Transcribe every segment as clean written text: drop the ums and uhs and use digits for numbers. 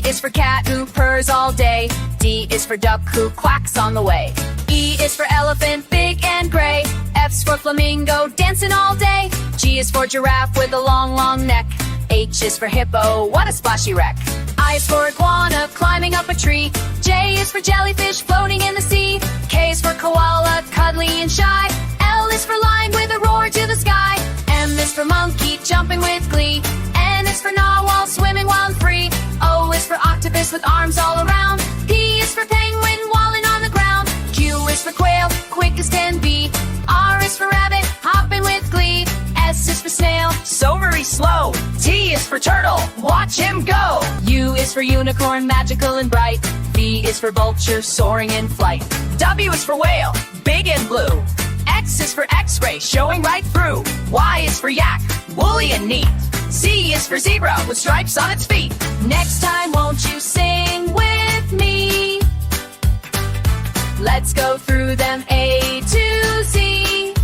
C is for cat who purrs all day. D is for duck who quacks on the way. E is for elephant, big and gray. F's for flamingo, dancing all day. G is for giraffe with a long, long neck. H is for hippo, what a splashy wreck. I is for iguana, climbing up a tree. J is for jellyfish, floating in the sea. K is for koala, cuddly and shy. L is for lion with a roar to the sky. M is for monkey, jumping with glee. N is for narwhal, swimming wild and free. O is for octopus with arms all around. P is for penguin, walling on the ground. Q is for quail, quick as can be. R is for rabbit, hopping with glee. S is for snail, so very slow. T is for turtle, watch him go. U is for unicorn, magical and bright. V is for vulture, soaring in flight. W is for whale, big and blue. X is for x-ray, showing right through. Y is for yak, woolly and neat. Z is for zebra, with stripes on its feet. Next time won't you sing with me? Let's go through them A to Z.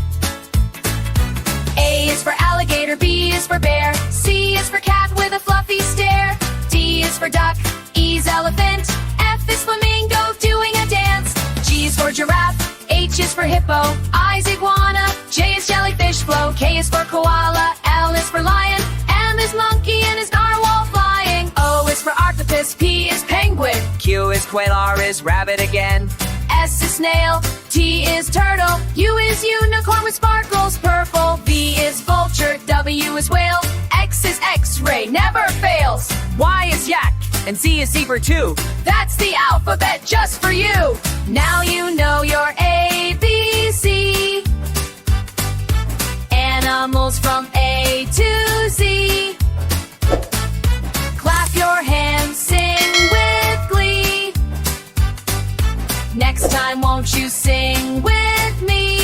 A is for alligator, B is for bear. C is for cat with a fluffy stare. D is for duck, E's elephant. F is flamingo, doing a dance. G is for giraffe, H is for hippo. I's iguana, J is jellyfish flow. K is for koala, L is for lion. M is monkey and his narwhal flying. O is for octopus, P is penguin. Q is quail, R is rabbit again. S is snail, T is turtle. U is unicorn with sparkles purple. V is vulture, W is whale. X is x-ray, never fails. Y is yak, and Z is zebra too. That's the alphabet just for you. Now you know your ABC. Animals from A to Z. Clap your hands, sing with glee. Next time won't you sing with me?